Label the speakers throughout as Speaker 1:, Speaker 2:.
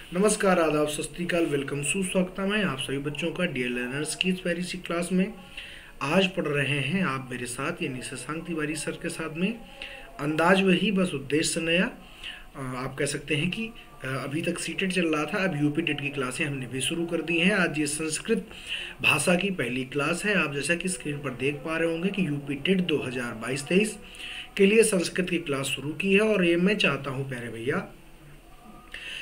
Speaker 1: नमस्कार, आदाब, सत श्री अकाल, वेलकम, सुस्वागतम है आप सभी बच्चों का डियर लर्नर्स की इस प्यारी सी क्लास में। आज पढ़ रहे हैं आप मेरे साथ यानी शशांक तिवारी सर के साथ में अंदाज वही बस उद्देश्य नया। आप कह सकते हैं कि अभी तक सीटेट चल रहा था, अब यूपी टेट की क्लासें हमने भी शुरू कर दी हैं। आज ये संस्कृत भाषा की पहली क्लास है। आप जैसा कि स्क्रीन पर देख पा रहे होंगे कि यूपी टेट 2022-23 के लिए संस्कृत की क्लास शुरू की है। और ये मैं चाहता हूँ प्यारे भैया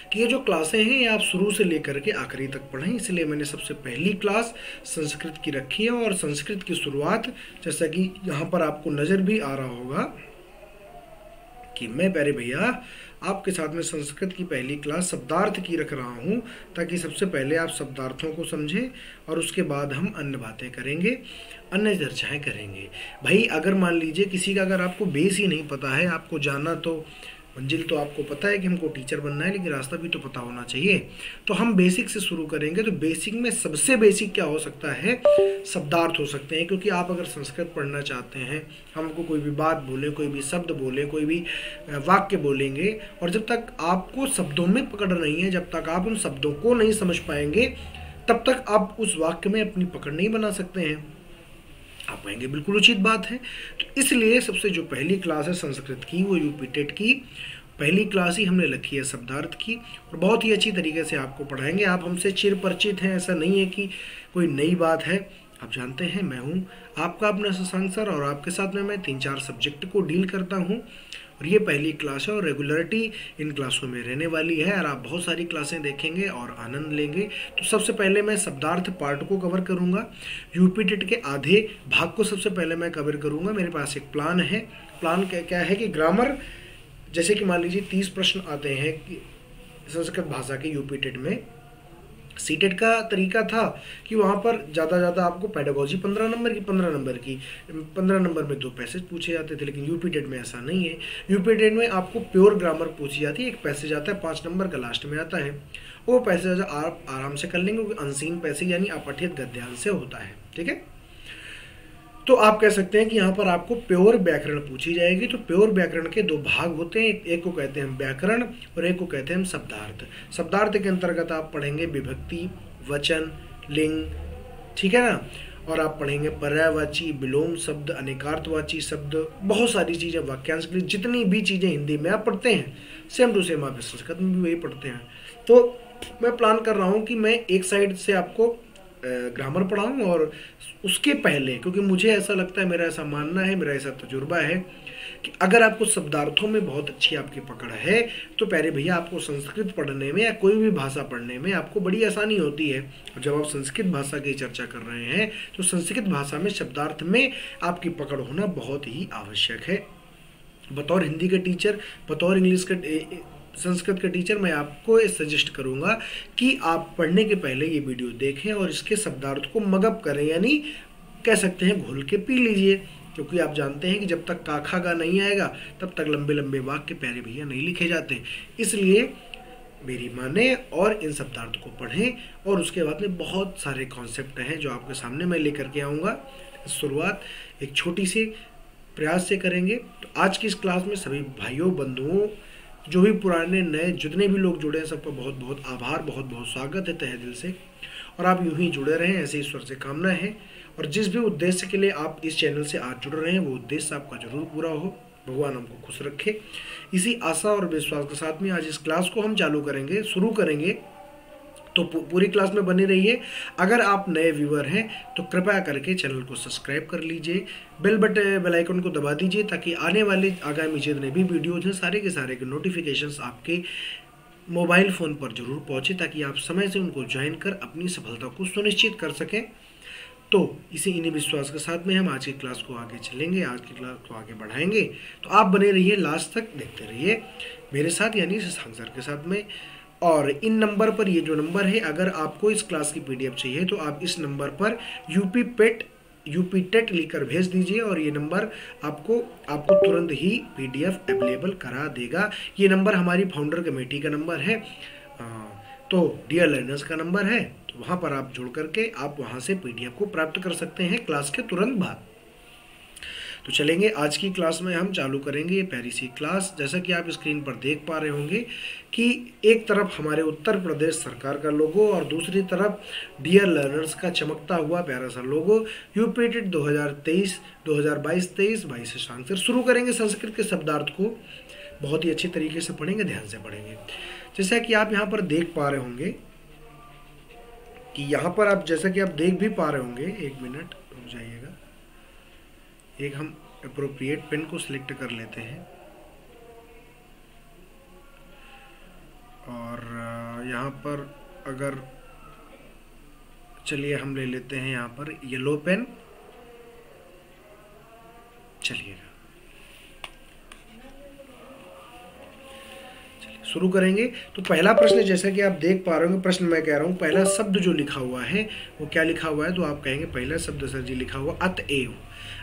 Speaker 1: कि ये जो क्लासें हैं ये आप शुरू से लेकर के आखिरी तक पढ़ें, इसलिए मैंने सबसे पहली क्लास संस्कृत की रखी है। और संस्कृत की शुरुआत, जैसा कि यहाँ पर आपको नज़र भी आ रहा होगा कि मैं प्यारे भैया आपके साथ में संस्कृत की पहली क्लास शब्दार्थ की रख रहा हूँ, ताकि सबसे पहले आप शब्दार्थों को समझें और उसके बाद हम अन्य बातें करेंगे, अन्य चर्चाएँ करेंगे। भाई अगर मान लीजिए किसी का अगर आपको बेस ही नहीं पता है, आपको जाना तो मंजिल तो आपको पता है कि हमको टीचर बनना है, लेकिन रास्ता भी तो पता होना चाहिए। तो हम बेसिक से शुरू करेंगे। तो बेसिक में सबसे बेसिक क्या हो सकता है? शब्दार्थ हो सकते हैं, क्योंकि आप अगर संस्कृत पढ़ना चाहते हैं, हमको कोई भी बात बोले, कोई भी शब्द बोले, कोई भी वाक्य बोलेंगे, और जब तक आपको शब्दों में पकड़ नहीं है, जब तक आप उन शब्दों को नहीं समझ पाएंगे, तब तक आप उस वाक्य में अपनी पकड़ नहीं बना सकते हैं। आप कहेंगे बिल्कुल उचित बात है। तो इसलिए सबसे जो पहली क्लास है संस्कृत की, वो यूपी टेट की पहली क्लास ही हमने रखी है शब्दार्थ की, और बहुत ही अच्छी तरीके से आपको पढ़ाएंगे। आप हमसे चिर परिचित हैं, ऐसा नहीं है कि कोई नई बात है। आप जानते हैं मैं हूँ आपका अपना शशांक सर, और आपके साथ में मैं 3-4 सब्जेक्ट को डील करता हूँ। और ये पहली क्लास है और रेगुलरिटी इन क्लासों में रहने वाली है, और आप बहुत सारी क्लासें देखेंगे और आनंद लेंगे। तो सबसे पहले मैं शब्दार्थ पार्ट को कवर करूंगा। यूपी टेट के आधे भाग को सबसे पहले मैं कवर करूंगा। मेरे पास एक प्लान है। प्लान क्या है कि ग्रामर, जैसे कि मान लीजिए 30 प्रश्न आते हैं कि संस्कृत भाषा के यूपी टेट में। सीटेट का तरीका था कि वहाँ पर ज़्यादा आपको पेडागोजी 15 नंबर में 2 पैसेज पूछे जाते थे, लेकिन यूपी टेट में ऐसा नहीं है। यूपी टेट में आपको प्योर ग्रामर पूछी जाती है। एक पैसेज आता है 5 नंबर का, लास्ट में आता है। वो पैसेज आप आराम से कर लेंगे, क्योंकि अनसीन पैसेज यानी अपठित गद्यांश से होता है। ठीक है, तो आप कह सकते हैं कि यहाँ पर आपको प्योर व्याकरण पूछी जाएगी। तो प्योर व्याकरण के 2 भाग होते हैं, एक को कहते हैं व्याकरण और एक को कहते हैं हम शब्दार्थ। शब्दार्थ के अंतर्गत आप पढ़ेंगे विभक्ति, वचन, लिंग, ठीक है ना, और आप पढ़ेंगे पर्यायवाची, विलोम शब्द, अनेकार्थवाची शब्द, बहुत सारी चीज़ें वाक्यांश के लिए जितनी भी चीज़ें हिंदी में आप पढ़ते हैं, सेम टू सेम आप संस्कृत में भी वही पढ़ते हैं। तो मैं प्लान कर रहा हूँ कि मैं एक साइड से आपको ग्रामर पढ़ाऊँ, और उसके पहले, क्योंकि मुझे ऐसा लगता है, मेरा ऐसा मानना है, मेरा ऐसा तजुर्बा है कि अगर आपको शब्दार्थों में बहुत अच्छी आपकी पकड़ है, तो प्यारे भैया आपको संस्कृत पढ़ने में या कोई भी भाषा पढ़ने में आपको बड़ी आसानी होती है। और जब आप संस्कृत भाषा की चर्चा कर रहे हैं, तो संस्कृत भाषा में शब्दार्थ में आपकी पकड़ होना बहुत ही आवश्यक है। बतौर हिंदी के टीचर, बतौर इंग्लिश के संस्कृत के टीचर, मैं आपको सजेस्ट करूंगा कि आप पढ़ने के पहले ये वीडियो देखें और इसके शब्दार्थ को मगअप करें, यानी कह सकते हैं घोल के पी लीजिए। क्योंकि आप जानते हैं कि जब तक काखा गा नहीं आएगा, तब तक लंबे लंबे वाक्य प्यारे भैया नहीं लिखे जाते। इसलिए मेरी माने और इन शब्दार्थ को पढ़ें, और उसके बाद में बहुत सारे कॉन्सेप्ट हैं जो आपके सामने मैं लेकर के आऊँगा। शुरुआत एक छोटी सी प्रयास से करेंगे। तो आज की इस क्लास में सभी भाइयों, बंधुओं, जो भी पुराने नए जितने भी लोग जुड़े हैं, सबका बहुत बहुत आभार, बहुत बहुत स्वागत है तहे दिल से। और आप यूं ही जुड़े रहें, ऐसे ईश्वर से कामना है। और जिस भी उद्देश्य के लिए आप इस चैनल से आज जुड़ रहे हैं, वो उद्देश्य आपका जरूर पूरा हो। भगवान हमको खुश रखे। इसी आशा और विश्वास के साथ में आज इस क्लास को हम शुरू करेंगे। तो पूरी क्लास में बने रहिए। अगर आप नए व्यूअर हैं तो कृपया करके चैनल को सब्सक्राइब कर लीजिए, बेल आइकन को दबा दीजिए, ताकि आने वाले आगामी जितने भी वीडियोज हैं सारे के सारे के नोटिफिकेशंस आपके मोबाइल फ़ोन पर जरूर पहुँचे, ताकि आप समय से उनको ज्वाइन कर अपनी सफलता को सुनिश्चित कर सकें। तो इन्हीं विश्वास के साथ में हम आज की क्लास को आगे चलेंगे, आज की क्लास को आगे बढ़ाएंगे। तो आप बने रहिए, लास्ट तक देखते रहिए मेरे साथ, यानी शशांक सर के साथ में। और इन नंबर पर, ये जो नंबर है, अगर आपको इस क्लास की पीडीएफ चाहिए तो आप इस नंबर पर यूपी टेट लिखकर भेज दीजिए, और ये नंबर आपको तुरंत ही पीडीएफ अवेलेबल करा देगा। ये नंबर हमारी फाउंडर कमेटी का नंबर है, तो डियर लर्नर्स का नंबर है। तो वहाँ पर आप जुड़ करके आप वहाँ से पीडीएफ को प्राप्त कर सकते हैं क्लास के तुरंत बाद। तो चलेंगे आज की क्लास में हम चालू करेंगे ये पहली सी क्लास। जैसा कि आप स्क्रीन पर देख पा रहे होंगे कि एक तरफ हमारे उत्तर प्रदेश सरकार का लोगो और दूसरी तरफ डियर लर्नर्स का चमकता हुआ प्यारा सा लोगो। यूपी टेट 2022 से संस्कृत शुरू करेंगे। संस्कृत के शब्दार्थ को बहुत ही अच्छी तरीके से पढ़ेंगे, ध्यान से पढ़ेंगे। जैसा कि आप यहाँ पर देख पा रहे होंगे कि यहाँ पर आप जैसा कि आप देख भी पा रहे होंगे, एक मिनट रुक जाइएगा, एक हम अप्रोप्रिएट पेन को सिलेक्ट कर लेते हैं और यहाँ पर अगर चलिए हम ले लेते हैं यहाँ पर येलो पेन। चलिएगा शुरू करेंगे। तो पहला प्रश्न जैसा कि आप देख पा रहे होंगे, प्रश्न मैं कह रहा हूँ, पहला शब्द जो लिखा हुआ है वो क्या लिखा हुआ है, तो आप कहेंगे पहला शब्द सर जी लिखा हुआ अतएव।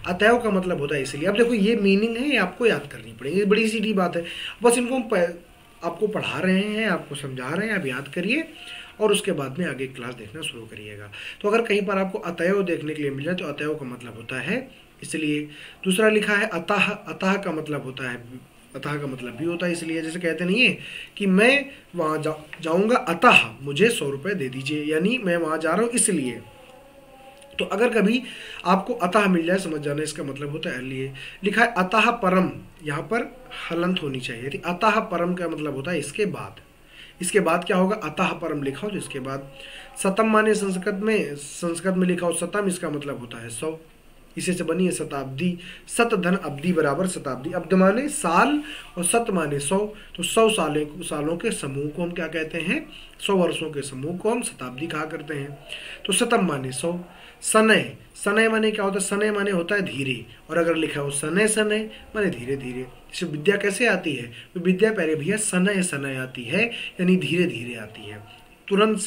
Speaker 1: अतएव का मतलब होता है इसलिए। अब देखो ये मीनिंग है, ये आपको याद करनी पड़ेगी, बड़ी सीधी बात है। बस इनको हम आपको पढ़ा रहे हैं, आपको समझा रहे हैं, आप याद करिए और उसके बाद में आगे क्लास देखना शुरू करिएगा। तो अगर कहीं पर आपको अतएव देखने के लिए मिल जाए तो अतएव का मतलब होता है इसलिए। दूसरा लिखा है अतः। अतः का मतलब होता है, अतः का मतलब भी होता है इसलिए। जैसे कहते नहीं है कि मैं वहाँ जाऊँगा अतः मुझे 100 रुपये दे दीजिए, यानी मैं वहाँ जा रहा हूँ इसलिए। तो अगर कभी आपको अतः मिल जाए समझ जाना इसका मतलब होता है लिए। लिखा है अतः परम, यहाँ पर हलंत होनी चाहिए थी। अतः परम का मतलब होता है इसके बाद। इसके बाद क्या होगा, अतः परम लिखा हो तो इसके बाद। सतम माने संस्कृत में लिखा हो सतम, इसका मतलब होता है 100। इसी से बनी है शताब्दी। सत धन अब्दी बराबर शताब्दी। अब्द माने साल और सत माने 100, तो 100 सालों के समूह को हम क्या कहते हैं, 100 वर्षों के समूह को हम शताब्दी कहा करते हैं। तो शतम माने 100। सनय, सनय माने क्या होता है, सनय माने होता है धीरे, और अगर लिखा हो सनय सनय माने धीरे धीरे। इसे विद्या कैसे आती है, तो विद्या पहले भैया सनय सनय आती है, यानी धीरे धीरे आती है। तुरंत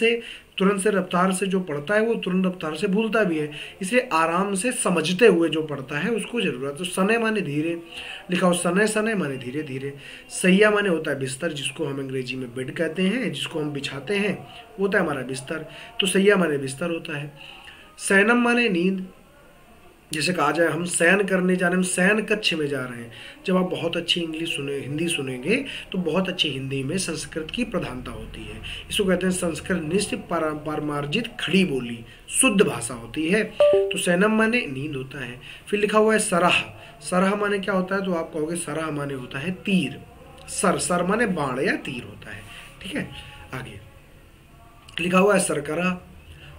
Speaker 1: से रफ्तार से जो पढ़ता है वो तुरंत रफ्तार से भूलता भी है, इसलिए आराम से समझते हुए जो पढ़ता है उसको जरूरत है। तो सनय माने धीरे, लिखा हो सनय सनय माने धीरे धीरे। सैया माने होता है बिस्तर, जिसको हम अंग्रेजी में बेड कहते हैं, जिसको हम बिछाते हैं वो होता है हमारा बिस्तर। तो सैया माने बिस्तर होता है। शयनम माने नींद, जैसे कहा जाए हम शयन करने जा रहे हैं, हम शयन कक्ष में जा रहे हैं। जब आप बहुत अच्छी हिंदी सुनेंगे तो बहुत अच्छी हिंदी में संस्कृत की प्रधानता होती है। इसको कहते हैं संस्कृतनिष्ठ पारमार्जित खड़ी बोली, शुद्ध भाषा होती है। तो शयनम माने नींद होता है। फिर लिखा हुआ है सरह। सरह माने क्या होता है, तो आप कहोगे सरह माने होता है तीर। सर माने बाण या तीर होता है, ठीक है। आगे लिखा हुआ है सरकरा।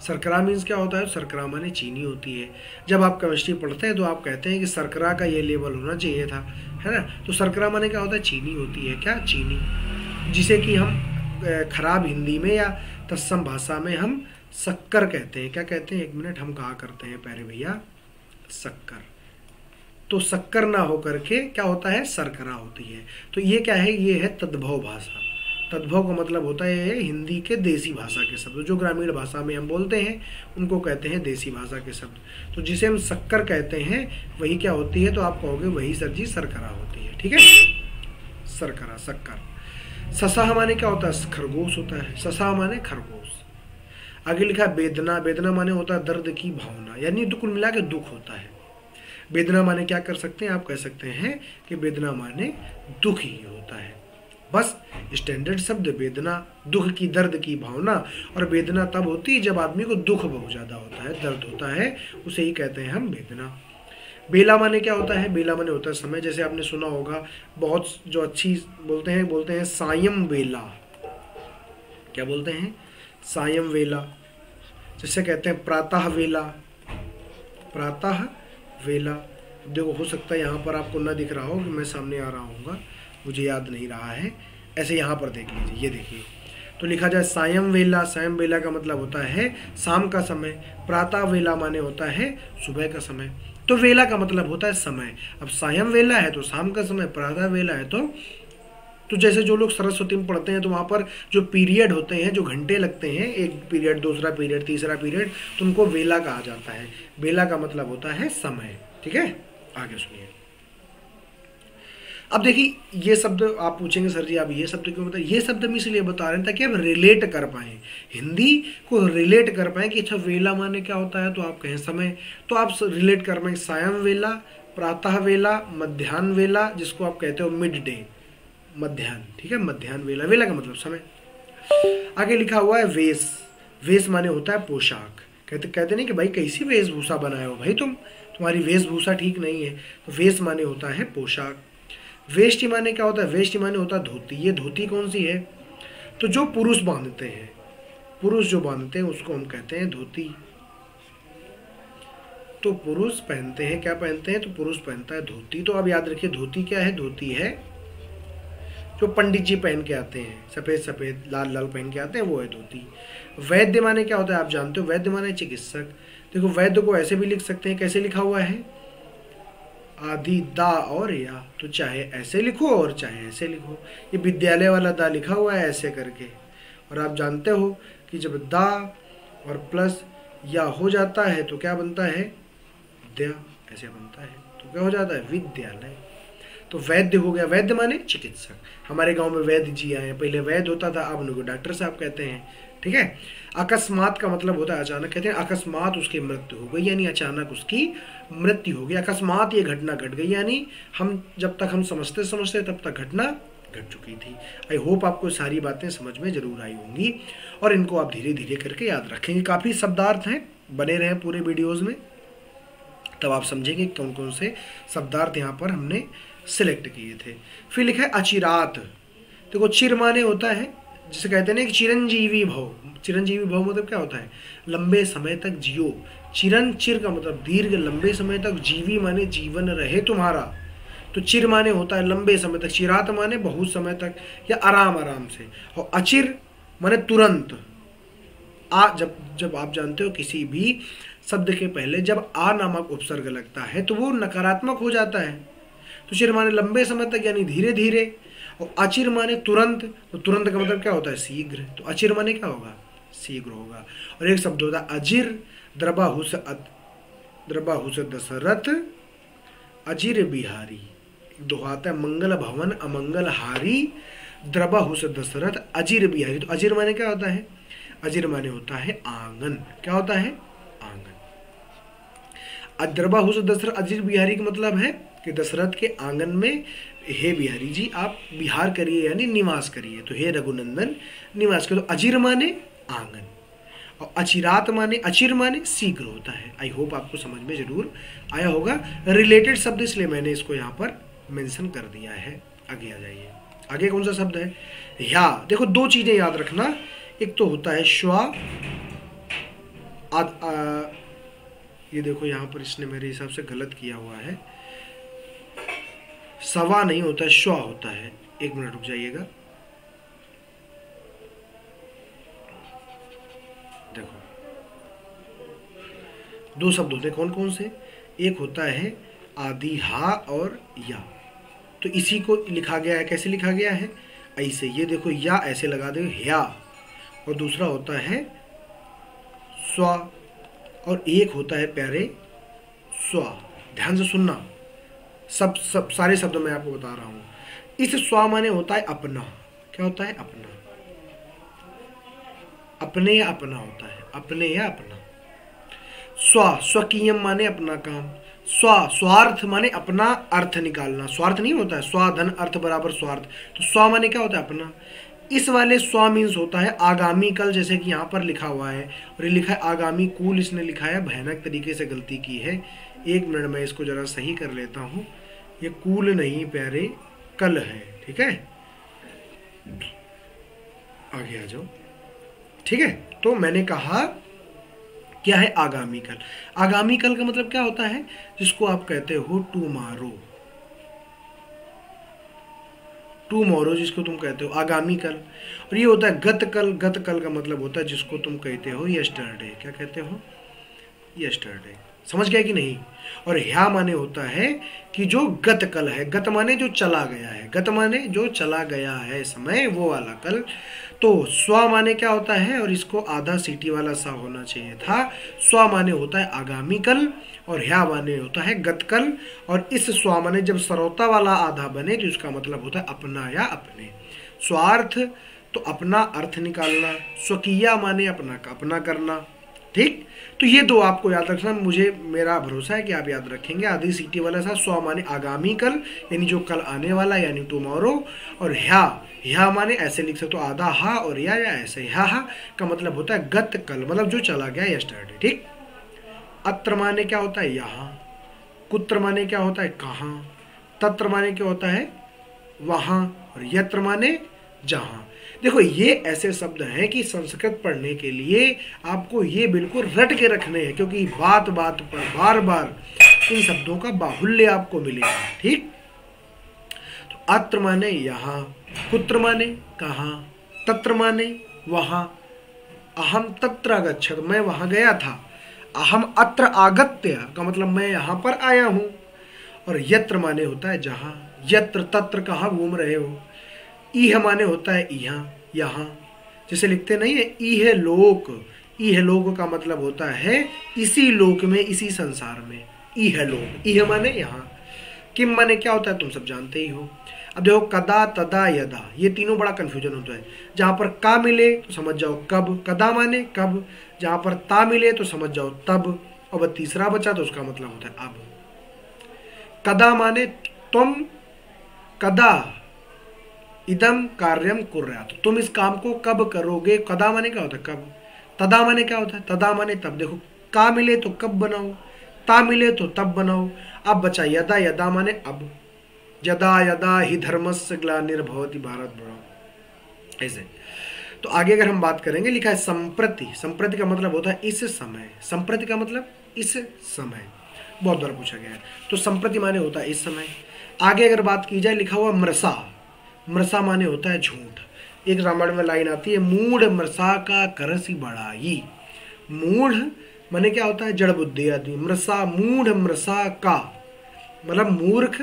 Speaker 1: शर्करा मीन्स क्या होता है, शर्करा माने चीनी होती है। जब आप केमिस्ट्री पढ़ते हैं तो आप कहते हैं कि शर्करा का ये लेवल होना चाहिए था, है ना। तो शर्करा माने क्या होता है, चीनी होती है। क्या, चीनी, जिसे कि हम खराब हिंदी में या तत्सम भाषा में हम शक्कर कहते हैं। क्या कहते हैं, एक मिनट, हम कहा करते हैं पहले भैया शक्कर। तो शक्कर ना होकर के क्या होता है, शर्करा होती है। तो ये क्या है, ये है तद्भव भाषा। तद्भव का मतलब होता है हिंदी के देसी भाषा के शब्द, जो ग्रामीण भाषा में हम बोलते हैं उनको कहते हैं देसी भाषा के शब्द। तो जिसे हम शक्कर कहते हैं वही क्या होती है, तो आप कहोगे वही सर जी शर्करा होती है, ठीक है। शर्करा, शक्कर। ससाह माने क्या होता है, खरगोश होता है। ससाह माने खरगोश। आगे लिखा है वेदना। वेदना माने होता है दर्द की भावना, यानी कुल मिला के दुख होता है। वेदना माने क्या कर सकते हैं, आप कह सकते हैं कि वेदना माने दुख ही होता है। बस स्टैंडर्ड शब्द वेदना, दुख की, दर्द की भावना। और वेदना तब होती है जब आदमी को दुख बहुत ज़्यादा होता है, दर्द होता है, उसे ही कहते हैं हम वेदना। बेला माने क्या होता है, बेला माने होता है समय। जैसे आपने सुना होगा बहुत जो अच्छी बोलते हैं सायं वेला। क्या बोलते हैं, सायं वेला। जैसे कहते हैं प्रातः वेला, प्रातः वेला। देखो हो सकता है यहाँ पर आपको ना दिख रहा हो कि मैं सामने आ रहा हूँगा, मुझे याद नहीं रहा है। ऐसे यहाँ पर देख लीजिए, ये देखिए, तो लिखा जाए सायं वेला। सायं वेला का मतलब होता है शाम का समय। प्रातः वेला माने होता है सुबह का समय। तो वेला का मतलब होता है समय। अब सायं वेला है तो शाम का समय, प्रातः वेला है तो जैसे जो लोग सरस्वती में पढ़ते हैं तो वहाँ पर जो पीरियड होते हैं, जो घंटे लगते हैं, एक पीरियड, दूसरा पीरियड, तीसरा पीरियड, तो उनको वेला कहा जाता है। वेला का मतलब होता है समय, ठीक है। आगे सुनिए। अब देखिए ये शब्द आप पूछेंगे सर जी आप ये शब्द क्यों बता, ये शब्द हम इसलिए बता रहे हैं ताकि हम रिलेट कर पाएँ, हिंदी को रिलेट कर पाएँ कि अच्छा वेला माने क्या होता है, तो आप कहें समय, तो आप रिलेट कर पाएँ सायं वेला, प्रातः वेला, मध्याह्न वेला जिसको आप कहते हो मिड डे, मध्याह्न, ठीक है, मध्याह्न वेला, वेला का मतलब समय। आगे लिखा हुआ है वेश, वेश माने होता है पोशाक। कहते नहीं कि भाई कैसी वेशभूषा बनाए हो भाई, तुम्हारी वेशभूषा ठीक नहीं है, तो वेश माने होता है पोशाक। वेष्टि माने क्या होता है? वेष्टि माने होता है धोती। ये धोती कौन सी है? तो जो पुरुष बांधते हैं, पुरुष जो बांधते हैं उसको हम कहते हैं धोती। तो पुरुष पहनते हैं, क्या पहनते हैं? तो पुरुष पहनता है धोती। तो अब याद रखिए धोती क्या है? धोती है जो पंडित जी पहन के आते हैं, सफ़ेद सफ़ेद लाल लाल पहन के आते हैं, वो है धोती। वैद्य माने क्या होता है? आप जानते हो, वैद्य माने चिकित्सक। देखो वैद्य को ऐसे भी लिख सकते हैं, कैसे लिखा हुआ है? आदि दा और या, तो चाहे ऐसे लिखो और चाहे ऐसे लिखो। ये विद्यालय वाला दा लिखा हुआ है ऐसे करके, और आप जानते हो कि जब दा और प्लस या हो जाता है तो क्या बनता है? विद्या, ऐसे बनता है तो क्या हो जाता है? विद्यालय। तो वैद्य हो गया, वैद्य माने चिकित्सक। हमारे गांव में वैद्य जी आए हैं, पहले वैद्य होता था, अब उनको डॉक्टर साहब कहते हैं, ठीक है। अकस्मात का मतलब होता है अचानक, कहते हैं अकस्मात उसकी मृत्यु हो गई, यानी अचानक उसकी मृत्यु हो गई, अकस्मात ये घटना घट गई, यानी हम जब तक हम समझते समझते तब तक घटना घट चुकी थी। आई होप आपको सारी बातें समझ में जरूर आई होंगी और इनको आप धीरे धीरे करके याद रखेंगे। काफ़ी शब्दार्थ हैं, बने रहे पूरे वीडियोज़ में, तब आप समझेंगे कौन कौन से शब्दार्थ यहाँ पर हमने सिलेक्ट किए थे। फिर लिखा है अचिरात। देखो चिर माने होता है जिसे कहते हैं ना कि चिरंजीवी भव। चिरंजीवी भव मतलब क्या होता है? लंबे समय तक जियो। चिर का मतलब दीर्घ, लंबे समय तक। जीवी माने जीवन रहे तुम्हारा। तो चिर माने होता है लंबे समय तक, चिरात माने बहुत समय तक या आराम आराम से, और अचिर माने तुरंत। जब आप जानते हो किसी भी शब्द के पहले जब आ नामक उपसर्ग लगता है तो वो नकारात्मक हो जाता है। तो चिर माने लंबे समय तक यानी धीरे धीरे, और अचिर माने तुरंत। तो तुरंत का मतलब क्या होता है? शीघ्र। तो अचिर माने क्या होगा? शीघ्र होगा। और एक शब्द होता है अजिर, द्रबाहुस दशरथ अजिर बिहारी। दोहाता है मंगल भवन अमंगल हारी, द्रबाहुस दशरथ अजिर बिहारी। तो अजिर माने क्या होता है? अजिर माने होता है आंगन। क्या होता है? आंगन। द्रबाहुस दशरथ अजिर बिहारी का मतलब है कि दशरथ के आंगन में हे बिहारी जी आप विहार करिए, यानी निवास करिए। तो हे रघुनंदन निवास करिए। तो अजिर माने आंगन, और अचिरात माने, अचिर माने शीघ्र होता है। आई होप आपको समझ में जरूर आया होगा। रिलेटेड शब्द इसलिए मैंने इसको यहाँ पर मेंशन कर दिया है। आगे आ जाइए, आगे कौन सा शब्द है? या। देखो दो चीजें याद रखना, एक तो होता है श्वा, ये देखो यहाँ पर इसने मेरे हिसाब से गलत किया हुआ है, सवा नहीं होता है, श्वा होता है। एक मिनट रुक जाइएगा, देखो दो शब्द होते हैं, कौन कौन से? एक होता है आदि हा और या। तो इसी को लिखा गया है, कैसे लिखा गया है? ऐसे, ये देखो या ऐसे लगा दो या, और दूसरा होता है स्वा, और एक होता है प्यारे स्वा। ध्यान से सुनना, सब सारे शब्द मैं आपको बता रहा हूं। इस स्वा माने होता है अपना। क्या होता है? अपना। अपने या अपना होता है, अपने या अपना। स्वा, स्वकीयम माने अपना काम। स्वार्थ माने अपना अर्थ निकालना। स्वार्थ नहीं होता है, स्वा धन अर्थ बराबर स्वार्थ। तो स्वा माने क्या होता है? अपना। इस वाले स्वा मीन्स होता है आगामी कल, जैसे कि यहाँ पर लिखा हुआ है, और ये लिखा है आगामी कूल, इसने लिखा है, भयानक तरीके से गलती की है। एक मिनट मैं इसको जरा सही कर लेता हूँ। ये कूल नहीं प्यारे, कल है, ठीक है। आगे आ जाओ, ठीक है। तो मैंने कहा क्या है? आगामी कल। आगामी कल का मतलब क्या होता है? जिसको आप कहते हो टुमारो। टुमारो जिसको तुम कहते हो आगामी कल। और ये होता है गत कल। गत कल का मतलब होता है जिसको तुम कहते हो यस्टरडे। क्या कहते हो? यस्टरडे। समझ गया कि नहीं? और ह्या माने होता है कि जो गत कल है। गत माने जो चला गया है, गत माने जो चला गया है समय, वो वाला कल। तो स्वा माने क्या होता है? और इसको आधा सीटी वाला सा होना चाहिए था। स्वा माने होता है आगामी कल, और ह्या माने होता है गतकल। और इस स्वा माने जब सरौता वाला आधा बने तो इसका मतलब होता है अपना या अपने। स्वार्थ तो अपना अर्थ निकालना। स्वकीया माने अपना का अपना करना। ठीक, तो ये दो आपको याद रखना, मुझे मेरा भरोसा है कि आप याद रखेंगे। आधी सीटी वाला सा स्व माने आगामी कल, यानी जो कल आने वाला, यानी टुमारो। और ह्या माने ऐसे लिख सकते हो, आधा हा और या ऐसे। ह्या का मतलब होता है गत कल, मतलब जो चला गया यस्टरडे। ठीक, अत्र माने क्या होता है यहाँ, कुत्र माने क्या होता है कहाँ, तत्र माने क्या होता है वहाँ, और यत्र माने जहाँ। देखो ये ऐसे शब्द हैं कि संस्कृत पढ़ने के लिए आपको ये बिल्कुल रट के रखने हैं, क्योंकि बात बात पर बार बार इन शब्दों का बाहुल्य आपको मिलेगा। ठीक, तो अत्र माने यहाँ, कुत्र माने कहाँ, तत्र माने वहाँ। अहम तत्र अगच्छत, मैं वहाँ गया था। अहम अत्र आगत्य का मतलब मैं यहाँ पर आया हूँ। और यत्र माने होता है जहाँ, यत्र तत्र कहाँ घूम रहे हो। इह माने होता है यहाँ यहाँ, जैसे लिखते नहीं है इह लोक, इह लोक का मतलब होता है इसी लोक में, इसी संसार में। इह लोक, इह माने यहाँ। किम माने क्या होता है तुम सब जानते ही हो। अब देखो कदा तदा यदा, ये तीनों बड़ा कंफ्यूजन होता है। जहाँ पर का मिले तो समझ जाओ कब, कदा माने कब। जहाँ पर ता मिले तो समझ जाओ तब, और तीसरा बचा तो उसका मतलब होता है अब। कदा माने तुम, कदा इदम कार्यम कुर्यात, तुम इस काम को कब करोगे। कदा माने क्या होता है कब, तदा माने क्या होता है, तदा माने तब। देखो का मिले तो कब बनाओ, ता मिले तो तब बनाओ। अब बचा यदा, यदा माने अब। यदा यदा ही धर्मस्य ग्लानिर्भवति भारत भरो, ऐसे। तो आगे अगर हम बात करेंगे, लिखा है संप्रति। संप्रति का मतलब होता है इस समय, संप्रति का मतलब इस समय, बहुत बार पूछा गया है। तो संप्रति माने होता है इस समय। आगे अगर बात की जाए, लिखा हुआ मृषा, मृषा माने होता है झूठ। एक रामायण में लाइन आती है, मूढ़ मृषा का करसी बढ़ाई। मूढ़ माने क्या होता है जड़ बुद्धि आदमी। मृषा, मूढ़ मृषा का मतलब मूर्ख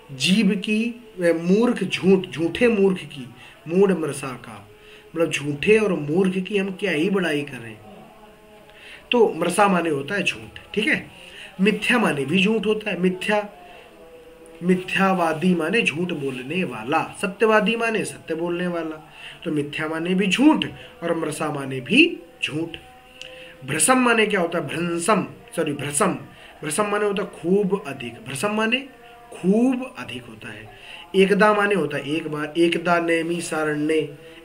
Speaker 1: जीव की, मूर्ख झूठ, झूठे मूर्ख की। मूढ़ मृषा का मतलब झूठे और मूर्ख की हम क्या ही बड़ाई करें। तो मृषा माने होता है झूठ। ठीक है, मिथ्या माने भी झूठ होता है। मिथ्या, मिथ्यावादी माने झूठ बोलने वाला, सत्यवादी माने सत्य बोलने वाला। तो मिथ्या माने भी झूठ और मृषा माने भी झूठ। भ्रसम माने क्या होता है भ्रंसम, सॉरी भ्रसम, भ्रसम माने होता है खूब अधिक। भ्रसम माने खूब अधिक होता है। एकदा माने होता है एक बार। एकदा नेमि सारण्ये,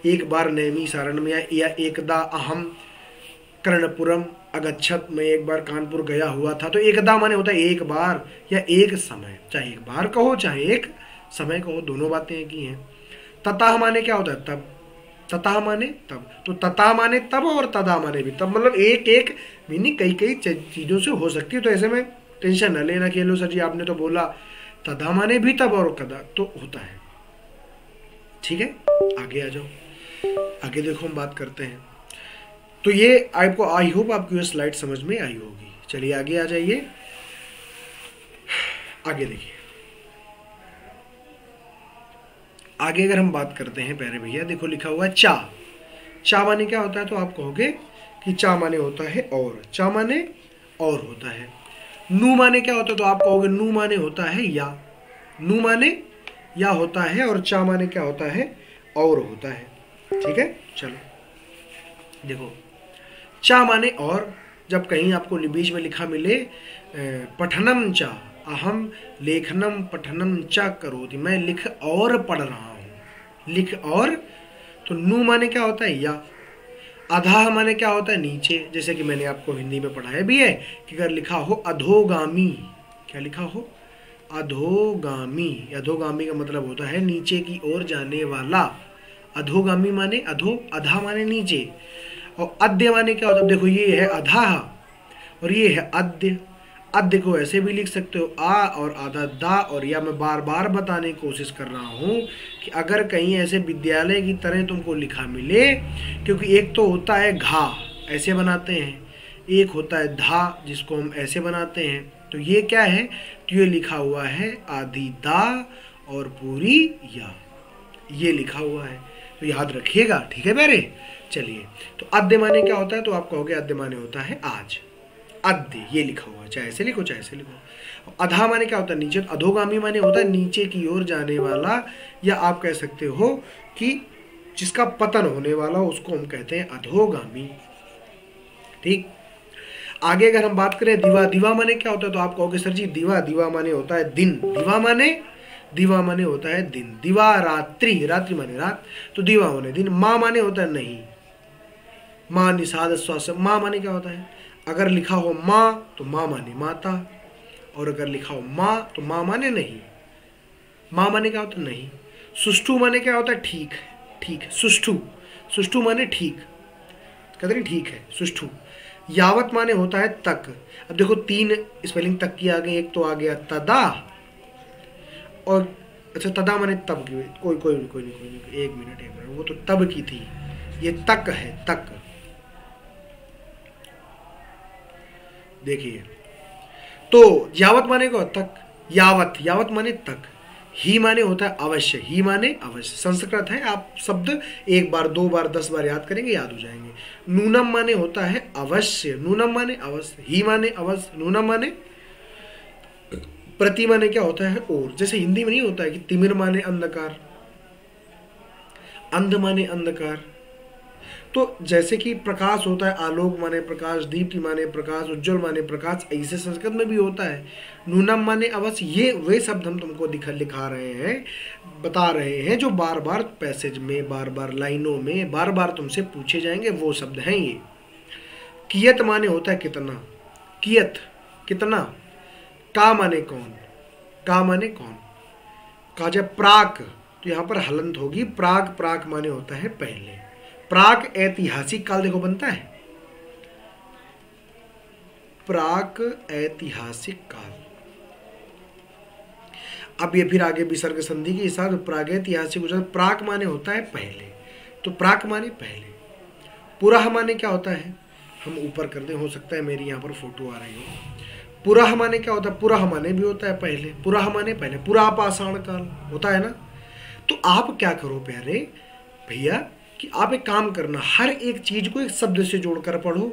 Speaker 1: एक बार नेमि सारण में, या एकदा अहम कर्णपुरम अगच्छत, मैं एक बार कानपुर गया हुआ था। तो एकदा माने होता है एक बार या एक समय, चाहे एक बार कहो चाहे एक समय कहो, दोनों बातें एक ही हैं। ततः माने क्या होता है तब, ततः माने तब। तो तथा माने तब और तदा माने भी तब, मतलब एक एक मीनिंग कई कई चीज़ों से हो सकती है। तो ऐसे में टेंशन न लेना कि लो सर जी आपने तो बोला तदा माने भी तब और कदा, तो होता है। ठीक है, आगे आ जाओ, आगे देखो हम बात करते हैं। तो ये आपको, आई होप आपको ये स्लाइड समझ में आई होगी। चलिए आगे आ जाइए, आगे देखिए। आगे अगर हम बात करते हैं प्यारे भैया, देखो लिखा हुआ है चा। चा माने क्या होता है, तो आप कहोगे कि चा माने होता है और, चा माने और होता है। नू माने क्या होता है, तो आप कहोगे नू माने होता है या। नू माने या होता है और चा माने क्या होता है और होता है। ठीक है, चलो देखो चा माने और, जब कहीं आपको बीच में लिखा मिले पठनम चा, अहम लेखनम पठनम चा करोति, मैं लिख और पढ़ रहा हूँ, लिख और। तो नू माने क्या होता है या। अधा माने क्या होता है नीचे, जैसे कि मैंने आपको हिंदी में पढ़ाया भी है कि अगर लिखा हो अधोगामी, क्या लिखा हो अधोगामी, अधोगामी का मतलब होता है नीचे की ओर जाने वाला। अधोगामी माने अधो, अधा माने नीचे। और अद्य माने क्या होता है, देखो ये है अधा और ये है अद्य। अद्य को ऐसे भी लिख सकते हो आ और आधा दा और या। मैं बार बार बताने की कोशिश कर रहा हूँ कि अगर कहीं ऐसे विद्यालय की तरह तुमको लिखा मिले, क्योंकि एक तो होता है घा ऐसे बनाते हैं, एक होता है धा जिसको हम ऐसे बनाते हैं। तो ये क्या है, तो ये लिखा हुआ है आधी दा और पूरी या, ये लिखा हुआ है, तो याद रखिएगा। ठीक है प्यारे, चलिए। तो अद्य माने क्या होता है, तो आप कहोगे अद्य माने होता है आज। अद्य ये लिखा हुआ है, चाहे ऐसे लिखो चाहे ऐसे लिखो। अधा माने क्या होता है नीचे। अधोगामी माने होता है नीचे की ओर जाने वाला, या आप कह सकते हो कि जिसका पतन होने वाला, उसको हम कहते हैं अधोगामी। ठीक, आगे अगर हम बात करें दिवा, दिवा माने क्या होता है, तो आप कहोगे सर जी दिवा, दिवा माने होता है दिन, दिवा माने होता है दिन, दिवा रात्रि, रात्रि माने रात, तो दिवा माने दिन। माँ माने होता है नहीं, माँ निषाद स्वास्थ्य, माँ माने क्या होता है, अगर लिखा हो माँ तो माँ माने माता, और अगर लिखा हो माँ तो माँ माने नहीं। माँ माने क्या होता है नहीं। सुष्ठु माने क्या होता है ठीक है, ठीक है, सुष्ठु, सुष्ठु माने ठीक, कहते नहीं ठीक है, सुष्ठु। यावत माने होता है तक। अब देखो 3 स्पेलिंग तक की आ गई, एक तो आ गया तदा, और अच्छा तदा माने तब की, कोई नहीं, एक मिनट, वो तो तब की थी, ये तक है, तक। देखिए तो यावत माने को तक, यावत, यावत माने तक। ही माने होता है अवश्य, ही माने अवश्य, संस्कृत है, आप शब्द 1 बार 2 बार 10 बार याद करेंगे, याद हो जाएंगे। नूनम माने होता है अवश्य, नूनम माने अवश्य, ही माने अवश्य, नूनम माने प्रति माने क्या होता है और, जैसे हिंदी में नहीं होता है कि तिमिर माने अंधकार, अंध माने अंधकार, तो जैसे कि प्रकाश होता है आलोक माने प्रकाश, दीप्ति माने प्रकाश, उज्जवल माने प्रकाश, ऐसे संस्कृत में भी होता है। नूनम माने अवश्य, ये वे शब्द हम तुमको लिखा रहे हैं, बता रहे हैं, जो बार बार पैसेज में, बार बार लाइनों में, बार बार तुमसे पूछे जाएंगे, वो शब्द हैं ये। कियत माने होता है कितना, कियत कितना। का माने कौन, का माने कौन। का जब प्राक, तो यहाँ पर हलंत होगी, प्राक, प्राक माने होता है पहले। प्राक ऐतिहासिक काल देखो बनता है, प्राक ऐतिहासिक काल। अब ये फिर आगे विसर्ग संधि के हिसाब से प्रागैतिहासिक, प्राक माने होता है पहले, तो प्राक माने पहले। पुरह माने क्या होता है, हम ऊपर कर दें, हो सकता है मेरी यहाँ पर फोटो आ रही हो। पुरह माने क्या होता है, पुरह माने भी होता है पहले, पुरह माने पहले, पुरा पाषाण काल होता है ना। तो आप क्या करो प्यारे भैया कि आप एक काम करना, हर एक चीज को एक शब्द से जोड़कर पढ़ो।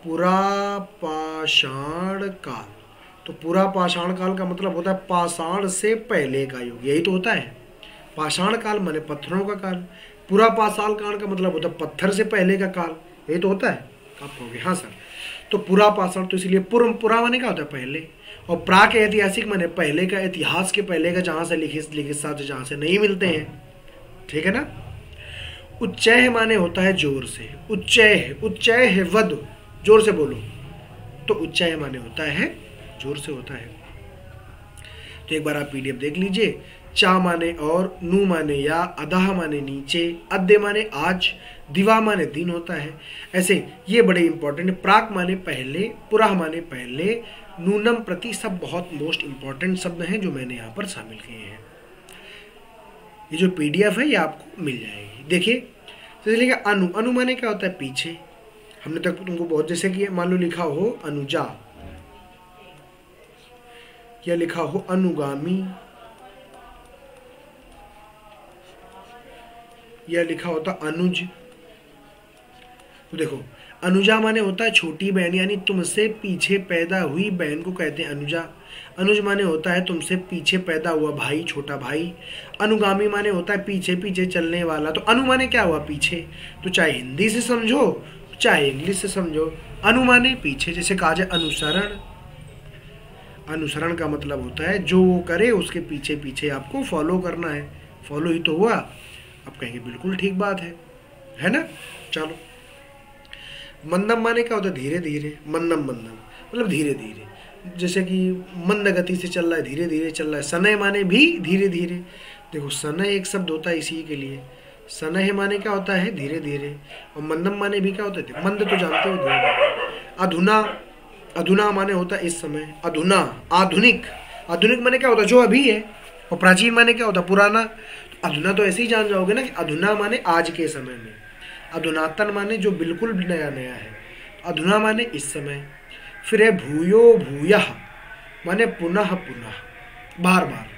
Speaker 1: पुरा पाषाण काल, तो पुरा पाषाण काल का मतलब होता है पाषाण से पहले का युग, यही तो होता है। पाषाण काल माने पत्थरों का काल, पुरा पाषाण काल का मतलब होता है पत्थर से पहले का काल, यही तो होता है। आप कहोगे हाँ सर, तो पुरा पाषाण, तो इसलिए पुरा माने क्या होता है पहले, और प्राक ऐतिहासिक माने पहले का, इतिहास के पहले का, जहां से लिखित साथ जहां से नहीं मिलते हैं, ठीक है ना। उच्चय माने होता है जोर से, उच्चय, उच्चय है वद, जोर से बोलो, तो उच्चय माने होता है जोर से होता है। तो एक बार आप पीडीएफ देख लीजिए। चा माने और, नू माने या, अदाह माने नीचे, अद्य माने आज, दिवा माने दिन होता है। ऐसे ये बड़े इंपॉर्टेंट, प्राक माने पहले, पुरह माने पहले, नूनम प्रति, सब बहुत मोस्ट इंपॉर्टेंट शब्द हैं जो मैंने यहाँ पर शामिल किए हैं। ये जो पीडीएफ है ये आपको मिल जाएगी। देखिए जैसे लिखा अनु, अनु माने क्या होता है पीछे, हमने तक तुमको बहुत, जैसे कि मान लो लिखा हो अनुजा, या लिखा हो अनुगामी, या लिखा होता अनुज, तो देखो अनुजा माने होता है छोटी बहन, यानी तुमसे पीछे पैदा हुई बहन को कहते हैं अनुजा। अनुज माने होता है तुमसे पीछे पैदा हुआ भाई, छोटा भाई। अनुगामी माने होता है पीछे पीछे चलने वाला, तो अनु माने क्या हुआ पीछे, तो चाहे हिंदी से समझो चाहे इंग्लिश से समझो, अनु माने पीछे। जैसे कहा जाए अनुसरण, अनुसरण का मतलब होता है जो वो करे उसके पीछे पीछे आपको फॉलो करना है, फॉलो ही तो हुआ। आप कहेंगे बिल्कुल ठीक बात है ना। चलो मंदम माने क्या होता है धीरे धीरे, मंदम मंदम मतलब धीरे धीरे, जैसे कि मंद गति से चल रहा है, धीरे धीरे चल रहा है। सनय माने भी धीरे धीरे, देखो सनय एक शब्द होता है इसी के लिए, सनय माने क्या होता है धीरे धीरे, और मंदम माने भी क्या होता है, मंद तो जानते हो धीरे। अधुना, अधुना माने होता है इस समय, अधुना आधुनिक, आधुनिक माने क्या होता है जो अभी है, और प्राचीन माने क्या होता है पुराना। तो अधुना तो ऐसे ही जान जाओगे ना कि अधुना माने आज के समय में, अधुनातन माने जो बिल्कुल नया नया है, अधुना माने इस समय। फिर है भूयो भूयः माने पुनः पुनः, बार बार।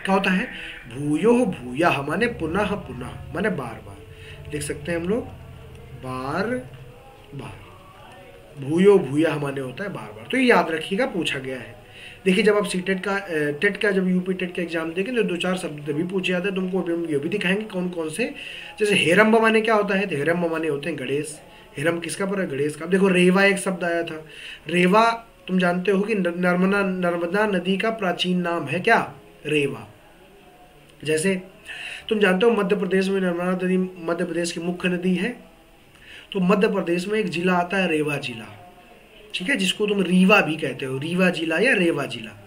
Speaker 1: क्या होता है भूयो भूयः माने पुनः पुनः माने बार बार, लिख सकते हैं हम लोग बार बार। भूयो भूयः माने होता है बार बार, तो ये याद रखिएगा, पूछा गया है। देखिए जब आप सीटेट का टेट का जब यूपी टेट का एग्जाम देखें तो 2-4 शब्द भी पूछे जाते हैं, तुमको अभी हम ये भी दिखाएंगे कौन कौन से। जैसे हेरम्ब माने क्या होता है, तो हेरम्ब माने होते हैं गणेश, हिरम किसका पर है? गणेश का। अब देखो रेवा एक शब्द आया था, रेवा तुम जानते हो कि नर्मदा नदी का प्राचीन नाम है क्या? रेवा। जैसे तुम जानते हो मध्य प्रदेश में नर्मदा नदी मध्य प्रदेश की मुख्य नदी है, तो मध्य प्रदेश में एक जिला आता है रेवा जिला, ठीक है, जिसको तुम रीवा भी कहते हो, रीवा जिला या रेवा जिला।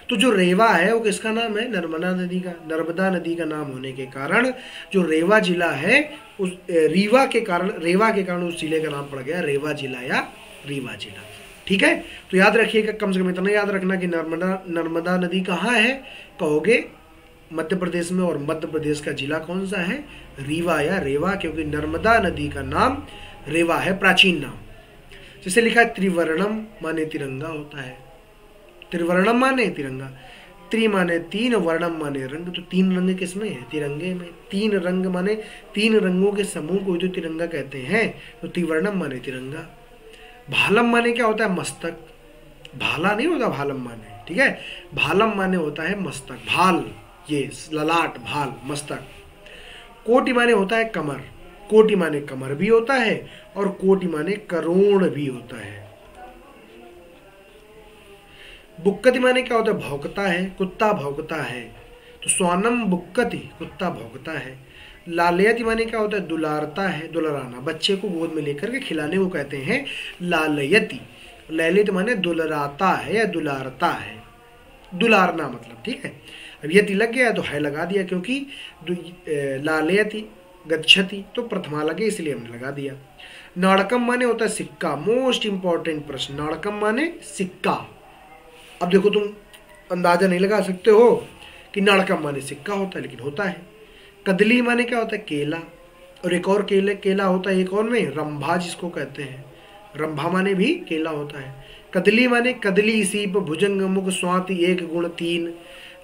Speaker 1: तो जो रेवा है वो किसका नाम है? नर्मदा नदी का। नर्मदा नदी का नाम होने के कारण जो रेवा जिला है उस रेवा के कारण उस जिले का नाम पड़ गया रेवा जिला या रीवा जिला। ठीक है, तो याद रखिएगा, कम से कम इतना याद रखना कि नर्मदा नदी कहाँ है कहोगे? मध्य प्रदेश में। और मध्य प्रदेश का जिला कौन सा है? रीवा या रेवा, क्योंकि नर्मदा नदी का नाम रेवा है, प्राचीन नाम। जैसे लिखा है त्रिवर्णम माने तिरंगा होता है। त्रिवर्णम माने तिरंगा, त्रि माने तीन, वर्णम माने रंग। तो तीन रंग किसमें है? तिरंगे में। तीन रंग माने तीन रंगों के समूह को जो तिरंगा कहते हैं, तो त्रिवर्णम माने तिरंगा। भालम माने क्या होता है? मस्तक। भाला नहीं होता भालम माने, ठीक है, भालम माने होता है मस्तक, भाल, ये ललाट, भाल, मस्तक। कोटि माने होता है कमर। कोटि माने कमर भी होता है और कोटि माने करोड़ भी होता है। बुक्कति माने क्या होता है? भौंकता है, कुत्ता भौंकता है, तो स्वानम बुक्कति, कुत्ता भौंकता है। लालयति माने क्या होता है? दुलारता है, दुलाराना, बच्चे को गोद में लेकर के खिलाने को कहते हैं लालयति। ललित माने दुलराता है या दुलारता है, दुलारना मतलब, ठीक है। अब यति लग गया तो है लगा दिया, क्योंकि लालयति गच्छति तो प्रथमा लगे इसलिए हमने लगा दिया। नाड़कम माने होता है सिक्का। मोस्ट इंपॉर्टेंट प्रश्न, नाड़कम माने सिक्का। अब देखो तुम अंदाजा नहीं लगा सकते हो कि नाड़कम माने सिक्का होता है, लेकिन होता है। कदली माने क्या होता है? केला। और एक और केला होता है, एक और में रंभा जिसको कहते हैं, रंभा माने भी केला होता है। कदली माने कदली सीप भुजंग मुख स्वाति एक गुण तीन,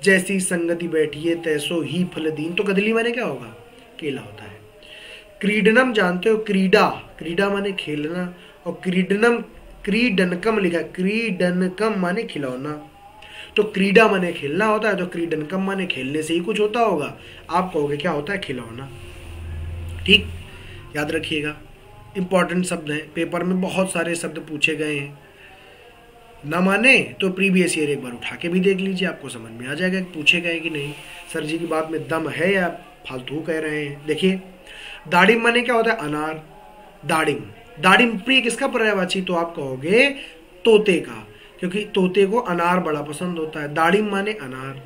Speaker 1: जैसी संगति बैठिए तैसो ही फल दीन। तो कदली माने क्या होगा? केला होता है। क्रीडनम जानते हो? क्रीडा, क्रीडा माने खेलना, और क्रीडनकम लिखा, क्रीडनकम माने खिलौना। तो क्रीडा माने खेलना होता है, तो क्रीडनकम माने खेलने से ही कुछ होता होगा। आप कहोगे क्या होता है? खिलौना। ठीक, याद रखिएगा, इंपॉर्टेंट शब्द हैं, पेपर में बहुत सारे शब्द पूछे गए हैं। ना माने तो प्रीवियस ईयर एक बार उठा के भी देख लीजिए, आपको समझ में आ जाएगा कि पूछे गए कि नहीं, सर जी की बात में दम है या फालतू कह रहे हैं। देखिए, दाड़िम माने क्या होता है? अनार। दाड़िम, दाड़िम प्रिय किसका पर्यायवाची? तो आप कहोगे तोते का, क्योंकि तोते को अनार बड़ा पसंद होता है। दाड़िम माने अनार।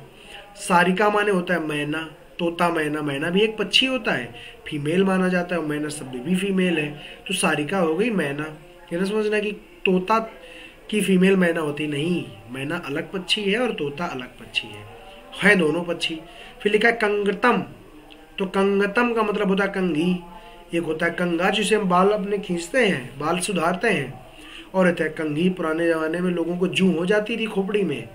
Speaker 1: सारिका माने होता है मैना। तोता मैना, मैना भी एक पक्षी होता है, फीमेल माना जाता है, और मैना शब्द भी फीमेल है, तो सारिका हो गई मैना। ये ना समझना कि तोता की फीमेल मैना होती नहीं, मैना अलग पक्षी है और तोता अलग पक्षी है दोनों पक्षी। फिर लिखा है कंगतम, तो कंगतम का मतलब होता है कंघी। एक होता है कंघा जिसे हम बाल अपने खींचते हैं, बाल सुधारते हैं, और रहता है कंघी। पुराने ज़माने में लोगों को जूं हो जाती थी खोपड़ी में,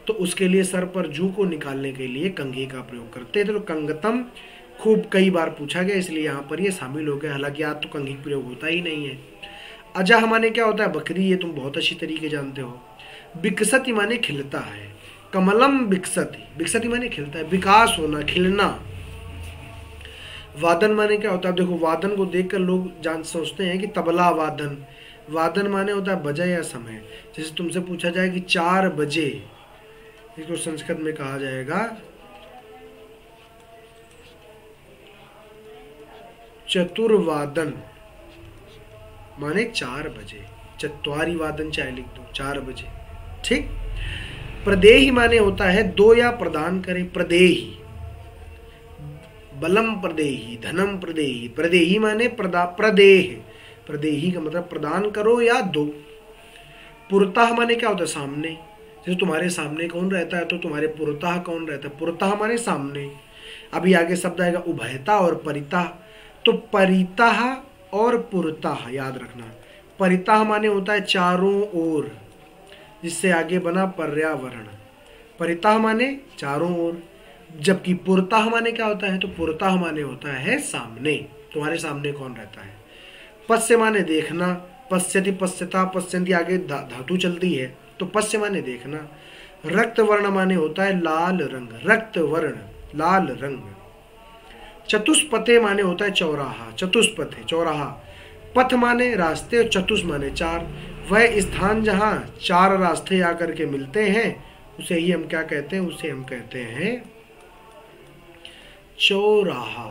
Speaker 1: तो उसके लिए सर पर जूं को निकालने के लिए कंघी का प्रयोग करते थे। तो कंगतम खूब कई बार पूछा गया, इसलिए यहाँ पर ये शामिल हो गया, हालांकि आज तो कंघी प्रयोग होता ही नहीं है। अजह माने क्या होता है? बकरी, ये तुम बहुत अच्छी तरीके जानते हो। विकसति माने खिलता है। कमलम विकसति, विकसति माने खिलता है, विकास होना, खिलना। वादन माने क्या होता है? देखो, वादन को देखकर लोग सोचते हैं कि तबला वादन। वादन माने होता है बजे या समय। जैसे तुमसे पूछा जाए कि 4 बजे, इसको संस्कृत में कहा जाएगा चतुर्वादन, माने 4 बजे। चत्वारी वादन चाहे लिख दो, 4 बजे, ठीक। प्रदेही माने होता है दो या प्रदान करें, प्रदेही। बलम प्रदेही, धनम प्रदेही। प्रदेही माने प्रदेह, प्रदेही का मतलब प्रदान करो या दो। पुरतः माने क्या होता है? सामने। जैसे तुम्हारे सामने कौन रहता है, तो तुम्हारे पुरतः कौन रहता है? पुरतः माने सामने। अभी आगे शब्द आएगा उभयता और परितः, तो परितः और पुरतः याद रखना। परितः माने होता है चारों ओर, जिससे आगे बना पर्यावरण। परितः माने चारों ओर, जबकि पुरतः माने क्या होता है? तो पुरतः माने होता है सामने, तुम्हारे सामने कौन रहता है। पश्य माने देखना, पश्यति, पश्यता, पश्यन्ति, आगे धातु चलती है, तो पश्य माने देखना। रक्त वर्ण माने होता है लाल रंग, रक्त वर्ण, लाल रंग। चतुष्पथे माने होता है चौराहा, चतुष्पथे चौराहा। पथ माने रास्ते और चतुष माने चार। वह स्थान जहाँ चार रास्ते आकर के मिलते हैं उसे ही हम क्या कहते हैं, उसे हम कहते हैं चौराहा।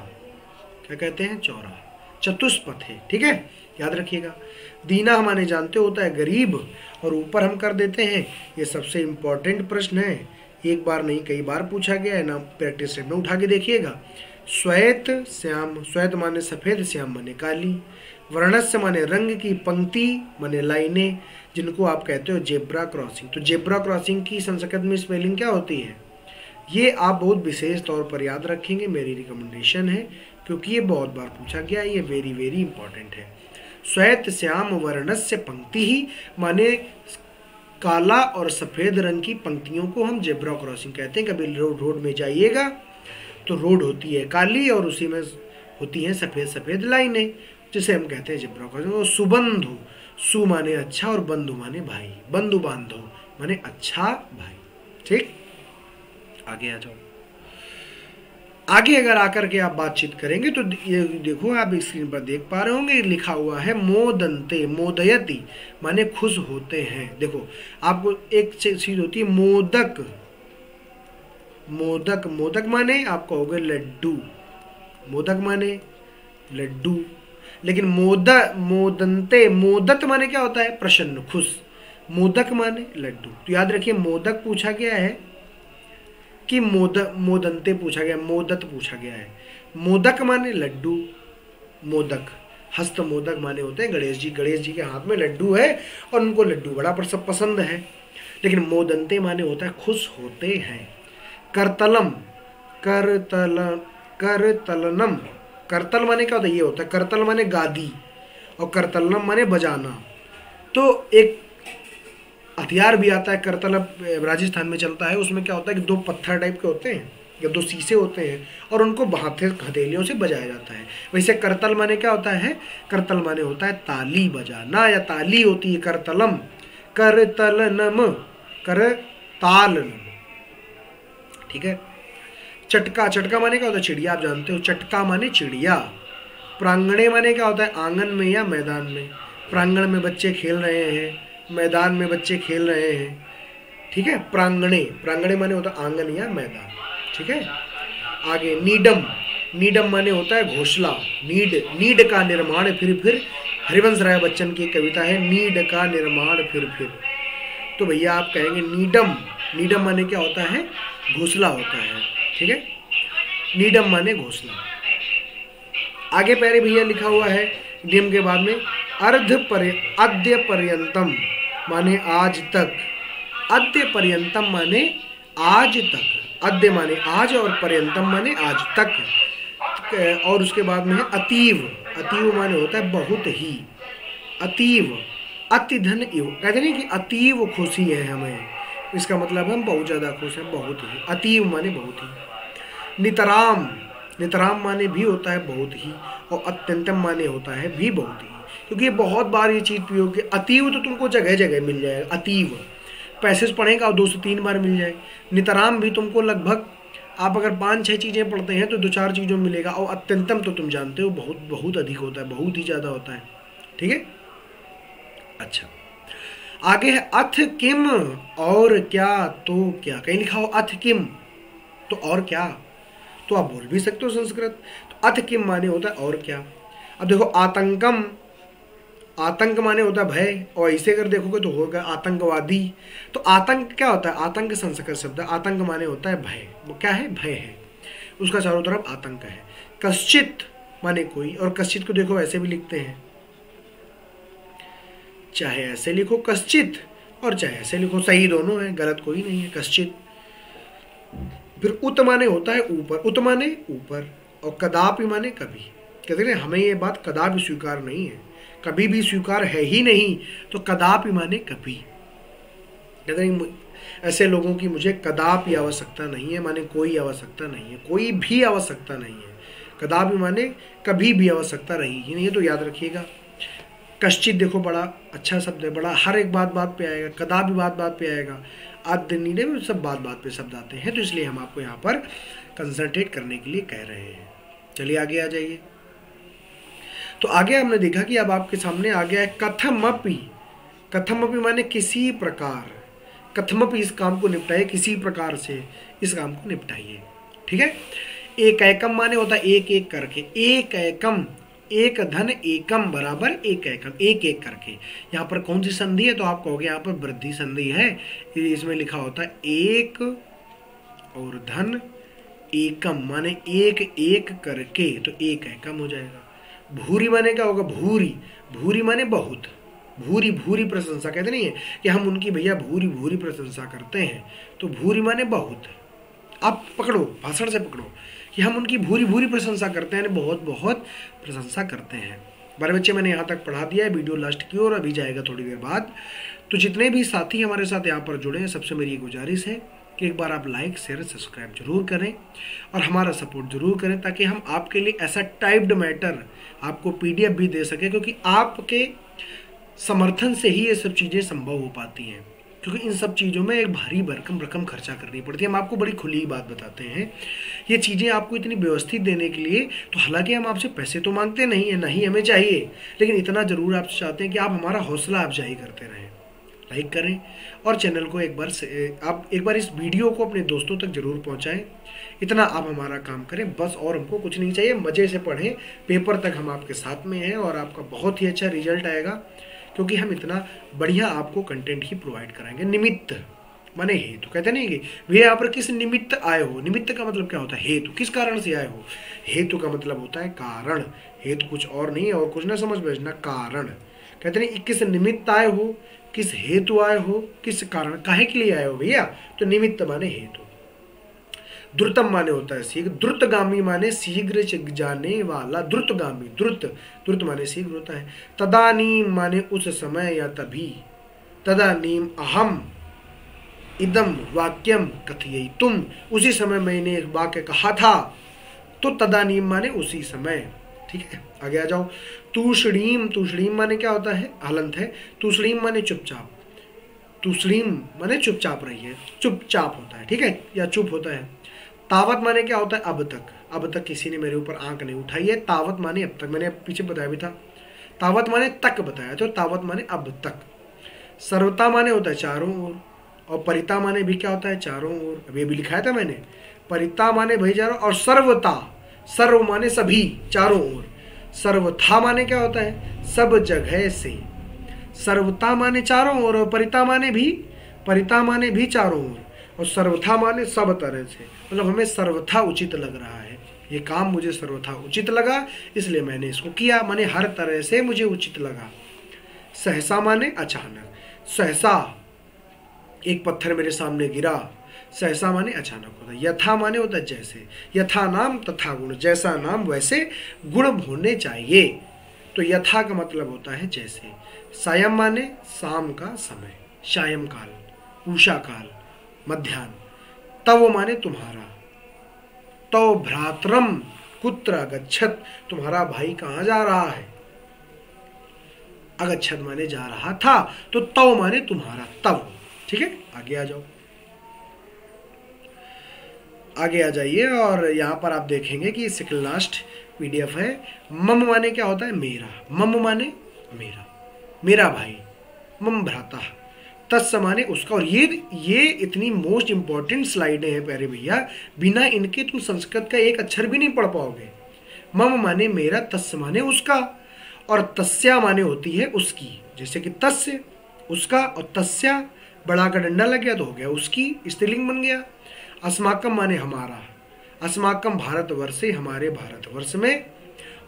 Speaker 1: क्या कहते हैं, चौराहा, चतुष्पथ है, ठीक है, याद रखिएगा। दीना माने जानते होता है गरीब, और ऊपर हम कर देते हैं, ये सबसे इंपॉर्टेंट प्रश्न है, एक बार नहीं कई बार पूछा गया है ना, प्रैक्टिस सेट में उठा के देखिएगा। श्वेत श्याम, श्वेत माने सफेद, श्याम माने काली। वर्णस्य माने रंग की, पंक्ति माने लाइनें, जिनको आप कहते हो जेब्रा क्रॉसिंग। तो जेब्रा क्रॉसिंग की संस्कृत में स्पेलिंग क्या होती है, ये आप बहुत विशेष तौर पर याद रखेंगे, मेरी रिकमेंडेशन है, क्योंकि ये बहुत बार पूछा गया है, ये वेरी वेरी इंपॉर्टेंट है। श्वेत श्याम वर्णस्य पंक्ति ही माने काला और सफ़ेद रंग की पंक्तियों को हम जेब्रा क्रॉसिंग कहते हैं। कभी रोड में जाइएगा तो रोड होती है काली और उसी में होती हैं सफ़ेद सफ़ेद लाइनें, जिसे हम कहते हैं जेब्रा क्रॉसिंग। और सुबंधु, सु माने अच्छा और बंधु माने भाई, बंधु बांधव माने अच्छा भाई, ठीक। आगे आ जाओ। आगे अगर आकर के आप बातचीत करेंगे तो ये देखो, आप स्क्रीन पर देख पा रहे होंगे, लिखा हुआ है मोदंते, मोदयति माने खुश होते हैं। देखो आपको एक चीज होती है मोदक, मोदक, मोदक माने आप कहोगे लड्डू, मोदक माने लड्डू, लेकिन मोदंते, मोदत माने क्या होता है, प्रसन्न, खुश, मोदक माने लड्डू। तो याद रखिए मोदक पूछा गया है कि मोदंते पूछा गया, मोदत पूछा गया है। मोदक माने लड्डू, मोदक, हस्त मोदक माने होते हैं गणेश जी, गणेश जी के हाथ में लड्डू है और उनको लड्डू बड़ा सब पसंद है। लेकिन मोदंते माने होता है खुश होते हैं। करतलम, करतलनम, करतल माने क्या होता है, ये होता है, करतल माने गादी और करतलनम माने बजाना। तो एक हथियार भी आता है करतल, राजस्थान में चलता है, उसमें क्या होता है कि दो पत्थर टाइप के होते हैं या दो शीशे होते हैं और उनको हथेलियों से बजाया जाता है। वैसे करतल माने क्या होता है, करतल माने होता है ताली बजाना, या ताली होती है करतलम, करतलनम, करतालनम, ठीक है। चटका, चटका माने क्या होता है, चिड़िया, आप जानते हो, चटका माने चिड़िया। प्रांगणे माने क्या होता है, आंगन में या मैदान में, प्रांगण में बच्चे खेल रहे हैं, मैदान में बच्चे खेल रहे हैं, ठीक है। प्रांगणे, प्रांगणे माने होता है आंगन या मैदान, ठीक है। आगे नीडम, नीडम माने होता है घोंसला, नीड, नीड का निर्माण फिर, हरिवंश राय बच्चन की कविता है, नीड का निर्माण फिर। तो भैया आप कहेंगे नीडम, नीडम माने क्या होता है, घोंसला होता है, ठीक है, नीडम माने घोंसला। आगे पहले भैया लिखा हुआ है नियम के बाद में अद्य पर्यंतम माने आज तक, अद्य पर्यंतम माने आज तक, अद्य माने आज और पर्यंतम माने आज तक। और उसके बाद में है अतीव, अतीव माने होता है बहुत ही, अतीव, अतिधन इव, कहते नहीं कि अतीव खुशी है हमें, इसका मतलब हम बहुत ज़्यादा खुश हैं, बहुत ही, अतीव माने बहुत ही। नितराम, नितराम माने भी होता है बहुत ही, और अत्यंतम माने होता है भी बहुत ही, क्योंकि ये बहुत बार ये चीज़ प्रयोग की। अतीव तो तुमको जगह जगह मिल जाएगा, अतीव पैसेज पढ़ेगा और 2 से 3 बार मिल जाए। नितराम भी तुमको लगभग, आप अगर 5-6 चीज़ें पढ़ते हैं तो 2-4 चीज़ों में मिलेगा। और अत्यंतम तो तुम जानते हो बहुत बहुत अधिक होता है, बहुत ही ज़्यादा होता है, ठीक है। अच्छा, आगे है अथ किम, और क्या तो क्या, कहीं लिखा हो अथ किम तो और क्या, तो आप बोल भी सकते हो संस्कृत। तो अथ किम माने होता है और क्या। अब देखो आतंकम, आतंक माने होता है भय, और ऐसे अगर देखोगे तो होगा आतंकवादी। तो आतंक क्या होता है, आतंक संस्कृत शब्द है, आतंक माने होता है भय, वो क्या है, भय है, उसका चारों तरफ आतंक है। कश्चित माने कोई, और कश्चित को देखो ऐसे भी लिखते हैं, चाहे ऐसे लिखो कश्चित और चाहे ऐसे लिखो, सही दोनों है, गलत कोई नहीं है, कश्चित। फिर उत माने होता है ऊपर, उत माने ऊपर, और कदापि माने कभी। कहते हैं हमें ये बात कदापि स्वीकार नहीं है, कभी भी स्वीकार है ही नहीं, तो कदापि माने कभी। कहते हैं ऐसे लोगों की मुझे कदापि आवश्यकता नहीं है, माने कोई आवश्यकता नहीं है, कोई भी आवश्यकता नहीं है। कदापि माने कभी भी आवश्यकता रही ही नहीं है, तो याद रखिएगा। कश्चित देखो बड़ा अच्छा शब्द है, बड़ा हर एक बात पे आएगा, कदापि बात पे आएगा, आद्य नीडे में सब बात पे शब्द आते हैं, तो इसलिए हम आपको यहाँ पर कंसंट्रेट करने के लिए कह रहे हैं। चलिए आगे आ जाइए। तो आगे हमने देखा कि अब आपके सामने आ गया है कथमपि। कथमपि माने किसी प्रकार, कथमपि इस काम को निपटाइए, किसी प्रकार से इस काम को निपटाइए। ठीक है। एक एकम माने होता है एक एक करके, एक एकम, एक धन एकम बराबर एक एकम, एक एक करके। यहाँ पर कौन सी संधि है, तो आप कहोगे यहाँ पर वृद्धि संधि है, इसमें लिखा होता है एक और धन एकम माने एक एक करके, तो एक एकम हो जाएगा। भूरी माने क्या होगा, भूरी, भूरी माने बहुत, भूरी भूरी प्रशंसा, कहते नहीं है कि हम उनकी भैया भूरी भूरी प्रशंसा करते हैं, तो भूरी माने बहुत। आप पकड़ो, भाषण से पकड़ो कि हम उनकी भूरी भूरी प्रशंसा करते हैं, बहुत बहुत प्रशंसा करते हैं। बारे बच्चे मैंने यहाँ तक पढ़ा दिया है, वीडियो लास्ट की ओर अभी जाएगा थोड़ी देर बाद। तो जितने भी साथी हमारे साथ यहाँ पर जुड़े हैं, सबसे मेरी गुजारिश है कि एक बार आप लाइक शेयर सब्सक्राइब जरूर करें और हमारा सपोर्ट जरूर करें, ताकि हम आपके लिए ऐसा टाइप्ड मैटर आपको PDF भी दे सके, क्योंकि आपके समर्थन से ही ये सब चीज़ें संभव हो पाती हैं। क्योंकि इन सब चीज़ों में एक भारी भरकम रकम खर्चा करनी पड़ती है। हम आपको बड़ी खुली बात बताते हैं, ये चीज़ें आपको इतनी व्यवस्थित देने के लिए, तो हालांकि हम आपसे पैसे तो मांगते नहीं है, नहीं हमें चाहिए, लेकिन इतना ज़रूर आपसे चाहते हैं कि आप हमारा हौसला अफजाई करते रहें। लाइक करें और चैनल को आप एक बार इस वीडियो को अपने दोस्तों तक जरूर पहुँचाएँ। इतना आप हमारा काम करें बस, और हमको कुछ नहीं चाहिए। मज़े से पढ़ें, पेपर तक हम आपके साथ में हैं और आपका बहुत ही अच्छा रिजल्ट आएगा, क्योंकि हम इतना बढ़िया आपको कंटेंट ही प्रोवाइड कराएंगे। निमित्त माने हेतु, कहते नहीं कि वे यहाँ पर किस निमित्त आए हो। निमित्त का मतलब क्या होता है, हेतु, किस कारण से आए हो। हेतु का मतलब होता है कारण, हेतु कुछ और नहीं है, और कुछ ना समझ भेजना, कारण। कहते नहीं किस निमित्त आए हो, किस हेतु आए हो, किस कारण, काहे के लिए आए हो भैया, तो निमित्त माने हेतु। द्रुतम माने होता है शीघ्र, द्रुतगामी माने शीघ्र जाने वाला, द्रुतगामी, द्रुत, द्रुत माने शीघ्र होता है। तदानीम माने उस समय या तभी, तदानीम अहम इदम वाक्यम कथयितुम, उसी समय मैंने एक वाक्य कहा था, तो तदानीम माने उसी समय। ठीक है, आगे आ जाओ। तूषणीम, तूषणीम माने क्या होता है, हलंत है। तूषणीम माने चुपचाप, तूषणीम माने चुपचाप रही है, चुपचाप होता है, ठीक है, या चुप होता है। तावत माने क्या होता है, अब तक, अब तक किसी ने मेरे ऊपर आंख नहीं उठाई है। तावत माने अब तक, मैंने पीछे बताया भी था। तावत माने तक बताया, तो तावत माने अब तक। सर्वता माने होता है चारों ओर, और परिता माने भी क्या होता है, चारों ओर, अभी भी लिखाया था मैंने। परिता माने भाई चारों, और सर्वता, सर्व माने सभी, चारों ओर। सर्वथा माने क्या होता है, सब जगह से। सर्वता माने चारों ओर, और परिता माने भी, परिता माने भी चारों ओर, और सर्वथा माने सब तरह से। मतलब हमें सर्वथा उचित लग रहा है, ये काम मुझे सर्वथा उचित लगा, इसलिए मैंने इसको किया, माने हर तरह से मुझे उचित लगा। सहसा माने अचानक, सहसा एक पत्थर मेरे सामने गिरा, सहसा माने अचानक होता है। यथा माने होता है जैसे, यथा नाम तथा गुण, जैसा नाम वैसे गुण होने चाहिए, तो यथा का मतलब होता है जैसे। सायं माने शाम का समय, सायं काल, उषा काल, मध्याह्न। तव माने तुम्हारा, तव भ्रातरम कुत्र अगच्छत, तुम्हारा भाई कहाँ जा रहा है। अगच्छत माने जा रहा था, तो तव माने तुम्हारा, तव। ठीक है, आगे आ जाओ, आगे आ जाइए, और यहाँ पर आप देखेंगे कि सेकंड लास्ट PDF है। मम माने क्या होता है, मेरा, मम माने मेरा, मेरा भाई, मम भ्राता। तत्स माने उसका, और ये इतनी मोस्ट इंपॉर्टेंट स्लाइडें हैं प्यारे भैया, बिना इनके तुम संस्कृत का एक अक्षर भी नहीं पढ़ पाओगे। मम माने मेरा, तत्स माने उसका, और तस्या माने होती है उसकी, जैसे कि तस्य उसका, और तस्या बड़ा का डंडा लग गया तो हो गया उसकी, स्त्रीलिंग बन गया। अस्माकम माने हमारा, अस्माकम भारतवर्षे, हमारे भारतवर्ष में।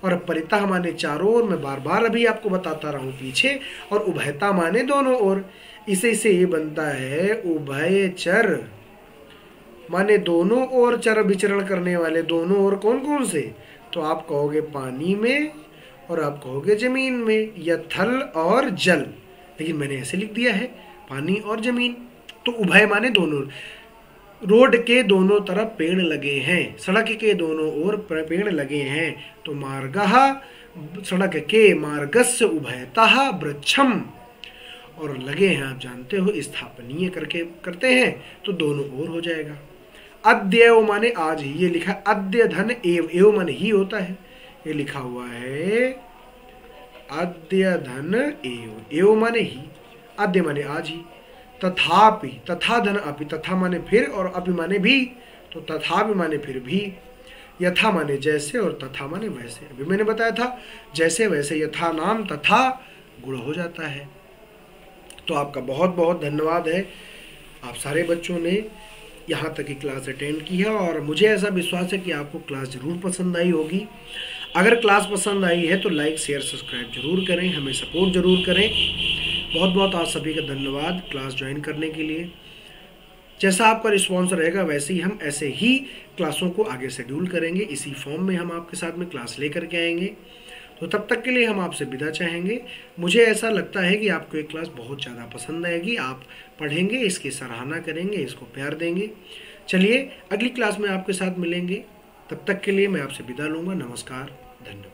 Speaker 1: और परिता माने चारों ओर, मैं बार बार अभी आपको बताता रहा हूँ पीछे। और उभयता माने दोनों ओर, इसे से ये बनता है उभयचर, माने दोनों ओर चर विचरण करने वाले। दोनों ओर कौन कौन से, तो आप कहोगे पानी में, और आप कहोगे जमीन में, या थल और जल, लेकिन मैंने ऐसे लिख दिया है पानी और जमीन। तो उभय माने दोनों, रोड के दोनों तरफ पेड़ लगे हैं, सड़क के दोनों ओर पेड़ लगे हैं, तो मार्गः, सड़क के, मार्गस्य उभयतः वृक्षम, और लगे हैं आप जानते हो स्थापनीय करके करते हैं, तो दोनों ओर हो जाएगा। अद्य माने आज ही, ये लिखा अद्य धन एव, एव माने ही होता है, ये लिखा हुआ है आद्य धन एव, एव माने ही, आद्य माने आज ही, तथापि, तथा धन अपि, तथा माने फिर और अपि माने भी, तो तथापि माने फिर भी, यथा माने जैसे और तथा माने वैसे। अभी मैंने बताया था जैसे वैसे यथा नाम तथा गुण हो जाता है। तो आपका बहुत बहुत धन्यवाद है, आप सारे बच्चों ने यहाँ तक की क्लास अटेंड की है और मुझे ऐसा विश्वास है कि आपको क्लास ज़रूर पसंद आई होगी। अगर क्लास पसंद आई है तो लाइक शेयर सब्सक्राइब जरूर करें, हमें सपोर्ट ज़रूर करें। बहुत बहुत आप सभी का धन्यवाद क्लास ज्वाइन करने के लिए। जैसा आपका रिस्पॉन्स रहेगा वैसे ही हम ऐसे ही क्लासों को आगे शेड्यूल करेंगे, इसी फॉर्म में हम आपके साथ में क्लास लेकर के आएंगे। तो तब तक के लिए हम आपसे विदा चाहेंगे। मुझे ऐसा लगता है कि आपको एक क्लास बहुत ज़्यादा पसंद आएगी, आप पढ़ेंगे, इसकी सराहना करेंगे, इसको प्यार देंगे। चलिए अगली क्लास में आपके साथ मिलेंगे, तब तक के लिए मैं आपसे विदा लूँगा। नमस्कार, धन्यवाद।